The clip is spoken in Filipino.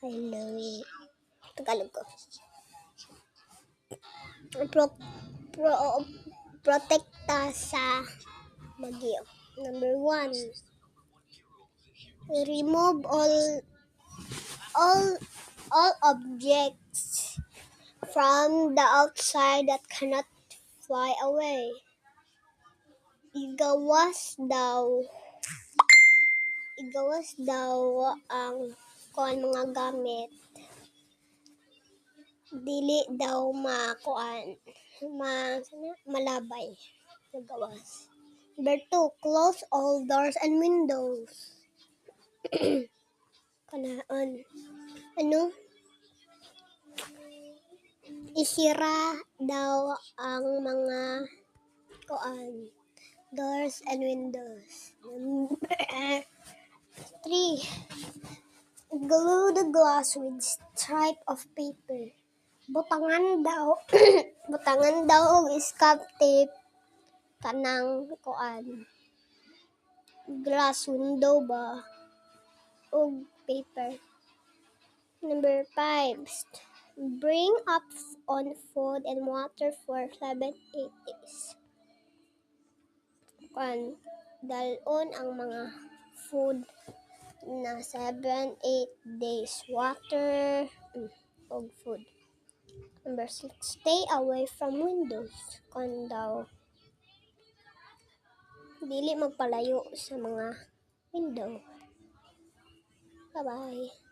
I love it. Tagalog ko. Protekta sa bagyo. Number 1. Remove all objects from the outside that cannot fly away. Igawas daw ang mga gamit. Dili daw malabay. Nagawas. Number 2, close all doors and windows. Kanaan. Isira daw ang mga doors and windows. Number 3, glue the glass with stripe of paper. Butangan daw og scotch tape kanang glass window ba og paper. Number 5, bring up on food and water for 7-8 days. Dalon ang mga food na 7-8 days, water og food. Number 6, stay away from windows. Dili magpalayo sa mga window. Bye-bye.